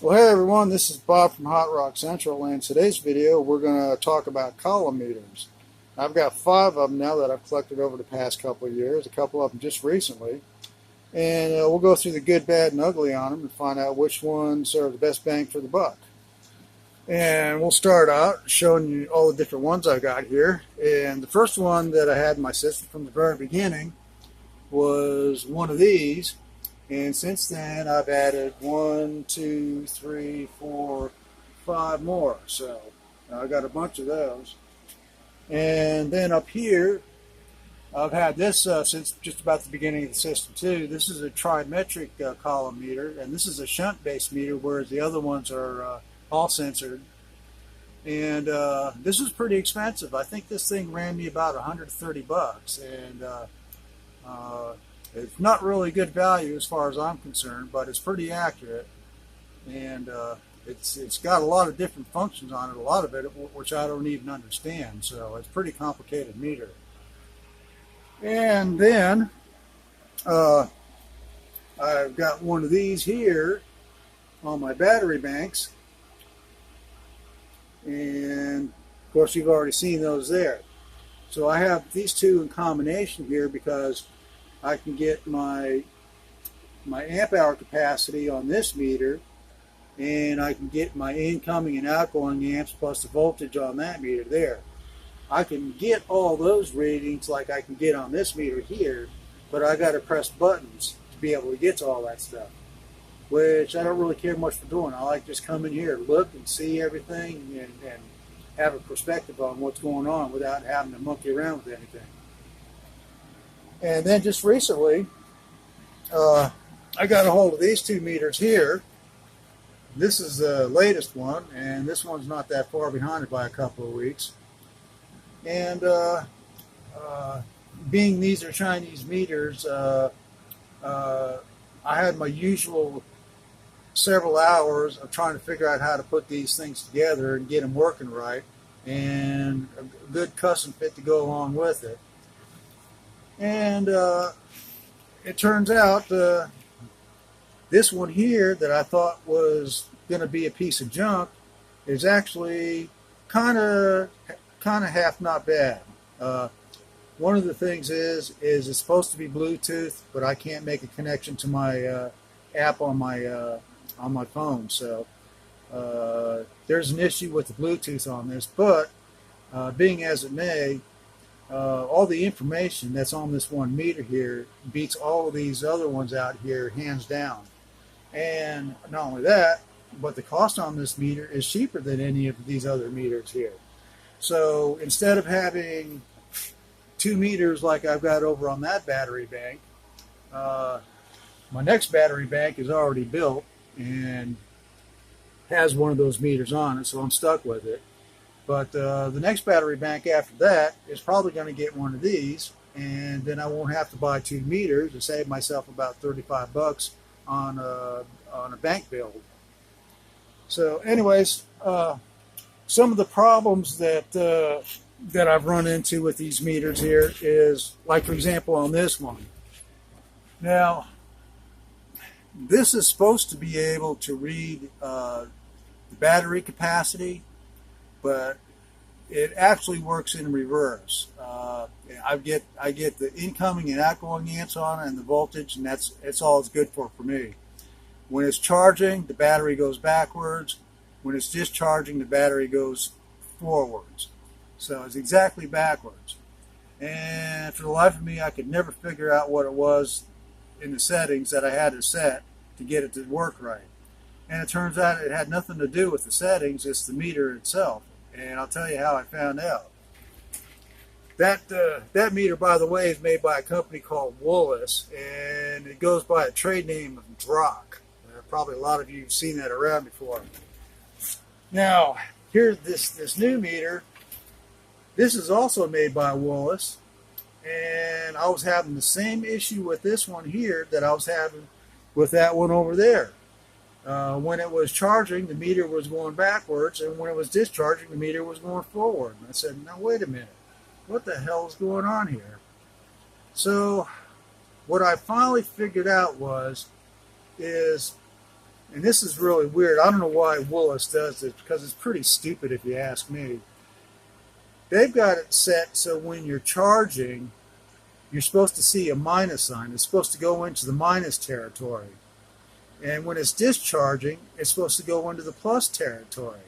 Well, hey everyone, this is Bob from Hot Rock Central, and in today's video we're going to talk about column meters. I've got 5 of them now that I've collected over the past couple of years, a couple of them just recently, and we'll go through the good, bad, and ugly on them and find out which ones are the best bang for the buck. And we'll start out showing you all the different ones I've got here. And the first one that I had in my system from the very beginning was one of these. And since then, I've added 1, 2, 3, 4, 5 more. So I've got a bunch of those. And then up here, I've had this since just about the beginning of the system too. This is a trimetric column meter, and this is a shunt-based meter, whereas the other ones are all censored. And this is pretty expensive. I think this thing ran me about 130 bucks, and it's not really good value as far as I'm concerned, but it's pretty accurate, and it's got a lot of different functions on it, a lot of it which I don't even understand, so it's a pretty complicated meter. And then I've got one of these here on my battery banks, and of course you've already seen those there. So I have these two in combination here because I can get my amp hour capacity on this meter, and I can get my incoming and outgoing amps plus the voltage on that meter there. I can get all those readings like I can get on this meter here, but I got to press buttons to be able to get to all that stuff, which I don't really care much for doing. I like just come in here, look and see everything, and have a perspective on what's going on without having to monkey around with anything. And then just recently, I got a hold of these 2 meters here. This is the latest one, and this one's not that far behind it by a couple of weeks. And being these are Chinese meters, I had my usual several hours of trying to figure out how to put these things together and get them working right, and a good custom fit to go along with it. And it turns out this one here that I thought was going to be a piece of junk is actually kind of half not bad. One of the things is it's supposed to be Bluetooth, but I can't make a connection to my app on my phone. So there's an issue with the Bluetooth on this, but being as it may, all the information that's on this one meter here beats all of these other ones out here hands down. And not only that, but the cost on this meter is cheaper than any of these other meters here. So instead of having 2 meters like I've got over on that battery bank, my next battery bank is already built and has one of those meters on it, so I'm stuck with it. But the next battery bank after that is probably going to get one of these, and then I won't have to buy 2 meters to save myself about 35 bucks on a bank build. So anyways, some of the problems that I've run into with these meters here is, like for example on this one. Now, this is supposed to be able to read the battery capacity, but it actually works in reverse. I get the incoming and outgoing amps on it and the voltage, and that's all it's good for me. When it's charging, the battery goes backwards. When it's discharging, the battery goes forwards. So it's exactly backwards. And for the life of me, I could never figure out what it was in the settings that I had to set to get it to work right. And it turns out it had nothing to do with the settings, it's the meter itself. And I'll tell you how I found out. That meter, by the way, is made by a company called Willis, and it goes by a trade name of Drock. Probably a lot of you have seen that around before. Now, here's this new meter. This is also made by Willis, and I was having the same issue with this one here that I was having with that one over there. When it was charging, the meter was going backwards, and when it was discharging, the meter was going forward. And I said, now wait a minute, what the hell is going on here? So what I finally figured out is And this is really weird. I don't know why Willis does this, because it's pretty stupid if you ask me. They've got it set so when you're charging, you're supposed to see a minus sign. It's supposed to go into the minus territory. And when it's discharging, it's supposed to go into the plus territory.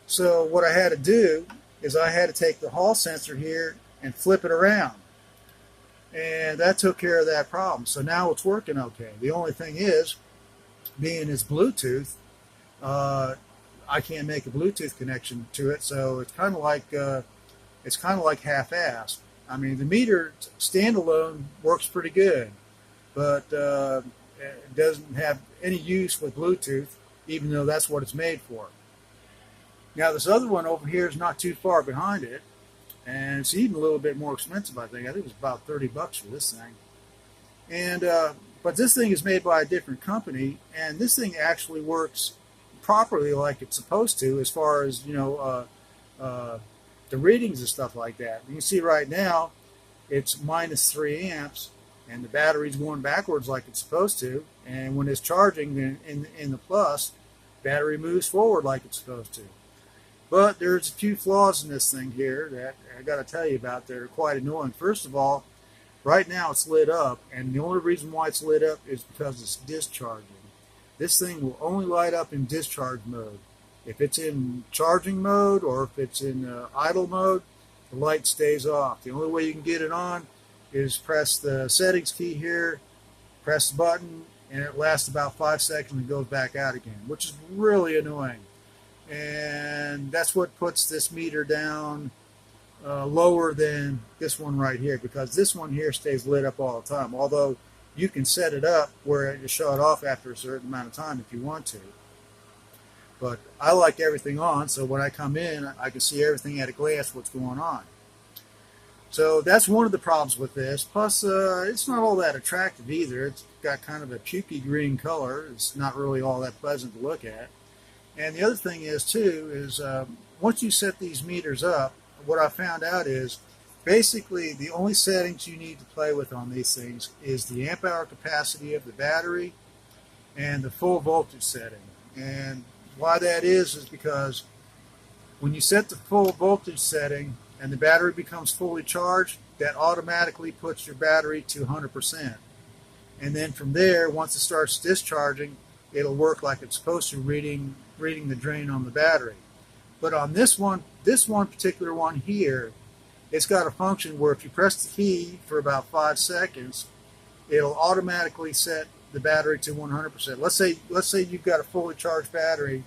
So what I had to do is I had to take the hall sensor here and flip it around. And that took care of that problem. So now it's working okay. The only thing is, being it's Bluetooth, I can't make a Bluetooth connection to it, so it's kind of like half-assed. I mean, the meter standalone works pretty good, but it doesn't have any use with Bluetooth, even though that's what it's made for. Now, this other one over here is not too far behind it, and it's even a little bit more expensive, I think. I think it's about $30 for this thing. And but this thing is made by a different company, and this thing actually works properly like it's supposed to, as far as, you know, the readings and stuff like that. You can see right now it's minus 3 amps, and the battery's going backwards like it's supposed to. And when it's charging in the plus, battery moves forward like it's supposed to. But there's a few flaws in this thing here that I got to tell you about that are quite annoying. First of all, right now it's lit up, and the only reason why it's lit up is because it's discharging. This thing will only light up in discharge mode. If it's in charging mode or if it's in idle mode, the light stays off. The only way you can get it on is press the settings key here, press the button, and it lasts about 5 seconds and goes back out again, which is really annoying. And that's what puts this meter down lower than this one right here, because this one here stays lit up all the time, although you can set it up where it shut off after a certain amount of time if you want to. But I like everything on, so when I come in, I can see everything at a glance what's going on. So that's one of the problems with this. Plus, it's not all that attractive either. It's got kind of a pukey green color. It's not really all that pleasant to look at. And the other thing is, too, is once you set these meters up, what I found out is basically the only settings you need to play with on these things is the amp hour capacity of the battery and the full voltage setting. And why that is because when you set the full voltage setting and the battery becomes fully charged, that automatically puts your battery to 100%. And then from there, once it starts discharging, it'll work like it's supposed to, reading the drain on the battery. But on this one particular one here, it's got a function where if you press the key for about 5 seconds, it'll automatically set the battery to 100%. Let's say you've got a fully charged battery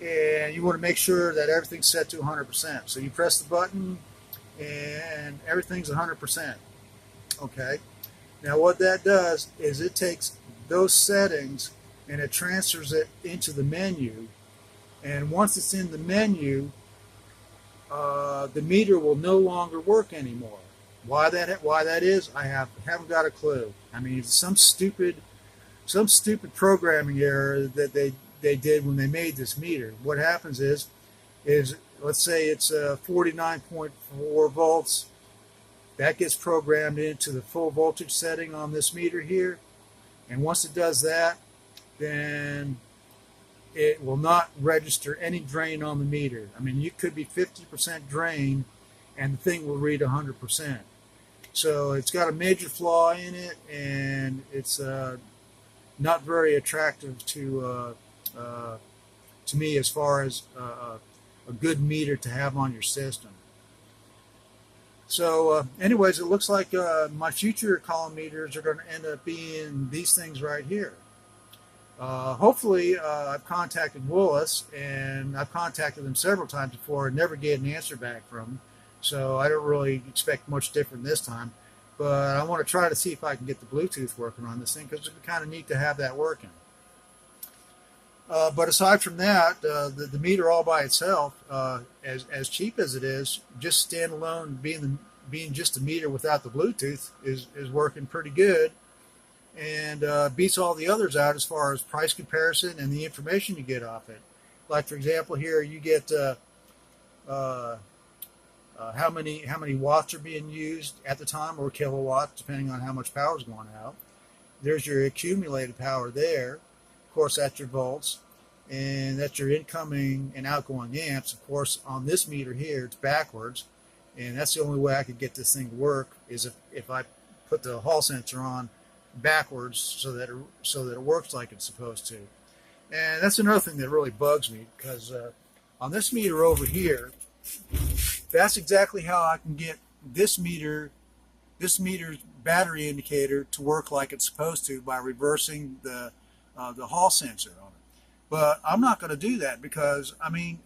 and you want to make sure that everything's set to 100%. So you press the button and everything's 100%. Okay. Now what that does is it takes those settings and it transfers it into the menu. And once it's in the menu, the meter will no longer work anymore. Why that is, I haven't got a clue. I mean, it's some stupid programming error that they did when they made this meter. What happens is let's say it's 49.4 volts. That gets programmed into the full voltage setting on this meter here. And once it does that, then it will not register any drain on the meter. I mean, you could be 50% drain and the thing will read 100%. So it's got a major flaw in it, and it's not very attractive to me as far as a good meter to have on your system. So anyways, it looks like my future column meters are going to end up being these things right here. Hopefully, I've contacted Willis, and I've contacted them several times before and never get an answer back from them. So I don't really expect much different this time. But I want to try to see if I can get the Bluetooth working on this thing, because it'd be kind of neat to have that working. But aside from that, the meter all by itself, as cheap as it is, just standalone, being just a meter without the Bluetooth, is working pretty good, and beats all the others out as far as price comparison and the information you get off it. Like, for example, here you get how many watts are being used at the time, or kilowatts, depending on how much power is going out. There's your accumulated power there. Of course, that's your volts, and that's your incoming and outgoing amps. Of course, on this meter here, it's backwards, and that's the only way I could get this thing to work is if I put the hall sensor on backwards so that it works like it's supposed to. And that's another thing that really bugs me, because on this meter over here, that's exactly how I can get this meter's battery indicator to work like it's supposed to, by reversing the hall sensor on it. But I'm not going to do that, because I mean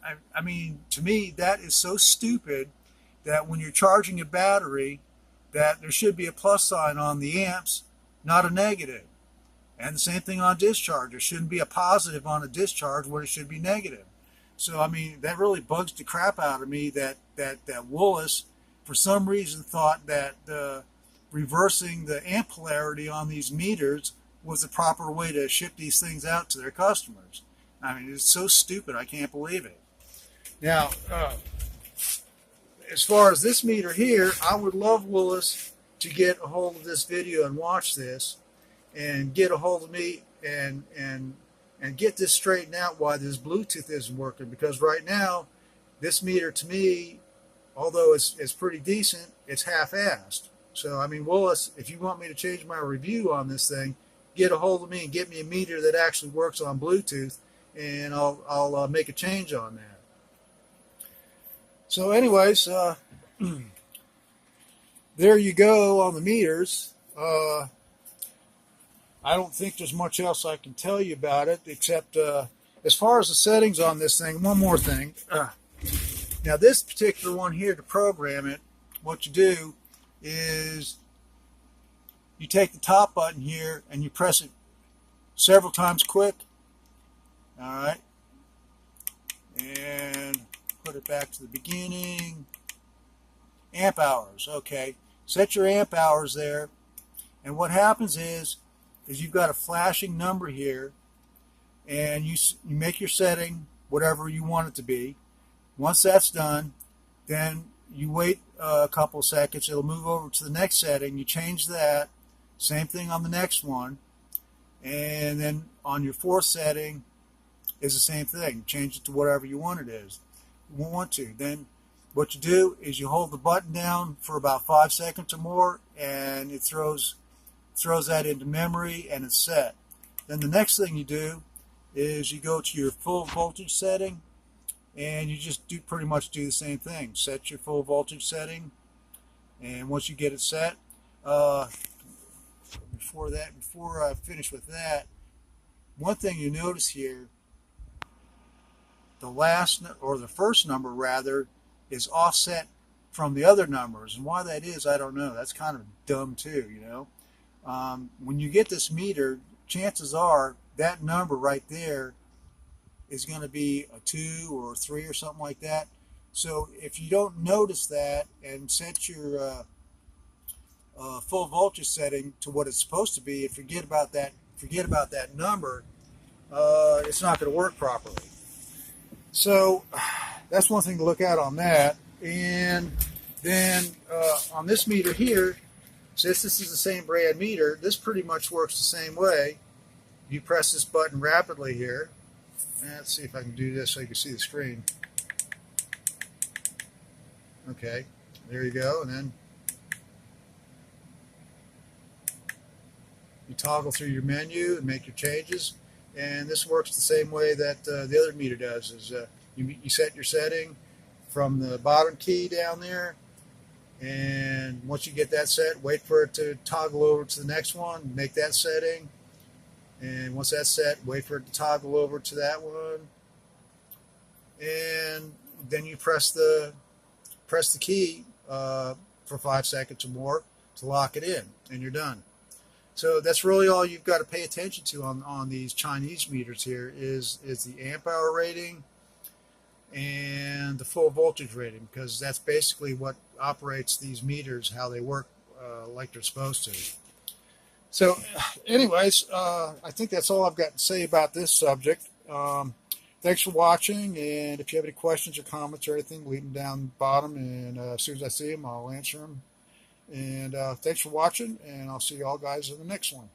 to me that is so stupid that when you're charging a battery, that there should be a plus sign on the amps, not a negative. And the same thing on discharge. There shouldn't be a positive on a discharge when it should be negative. So I mean, that really bugs the crap out of me that Willis, for some reason, thought that reversing the amp polarity on these meters was the proper way to ship these things out to their customers. I mean, it's so stupid, I can't believe it. Now, as far as this meter here, I would love Willis to get a hold of this video and watch this, and get a hold of me and get this straightened out, why this Bluetooth isn't working. Because right now, this meter to me, although it's pretty decent, it's half-assed. So I mean, Willis, if you want me to change my review on this thing, get a hold of me and get me a meter that actually works on Bluetooth, and I'll make a change on that. So anyways, there you go on the meters. I don't think there's much else I can tell you about it, except as far as the settings on this thing, one more thing. Now this particular one here, to program it, what you do is you take the top button here and you press it several times quick. Alright, and put it back to the beginning. Amp hours, okay. Set your amp hours there, and what happens is you've got a flashing number here, and you make your setting whatever you want it to be. Once that's done, then you wait a couple of seconds. It'll move over to the next setting. You change that. Same thing on the next one, and then on your fourth setting is the same thing. Change it to whatever you want it is. You want to. Then what you do is you hold the button down for about 5 seconds or more, and it throws that into memory, and it's set. Then the next thing you do is you go to your full voltage setting, and you just pretty much do the same thing. Set your full voltage setting, and once you get it set, before I finish with that, one thing you notice here, the first number rather, is offset from the other numbers, and why that is, I don't know. That's kind of dumb too, you know. When you get this meter, chances are that number right there is going to be a 2 or a 3 or something like that. So if you don't notice that and set your full voltage setting to what it's supposed to be, and forget about that number, it's not going to work properly. So that's one thing to look at on that. And then on this meter here, since this is the same brand meter, this pretty much works the same way. You press this button rapidly here. Let's see if I can do this so you can see the screen. Okay, there you go. And then you toggle through your menu and make your changes. And this works the same way that the other meter does. Is you set your setting from the bottom key down there, and once you get that set, wait for it to toggle over to the next one, make that setting, and once that's set, wait for it to toggle over to that one, and then you press the key for 5 seconds or more to lock it in, and you're done. So that's really all you've got to pay attention to on these Chinese meters here is the amp hour rating and the full voltage rating, because that's basically what operates these meters, how they work like they're supposed to. So anyways, I think that's all I've got to say about this subject. Thanks for watching, and if you have any questions or comments or anything, leave them down the bottom, and as soon as I see them, I'll answer them. And thanks for watching, and I'll see you all guys in the next one.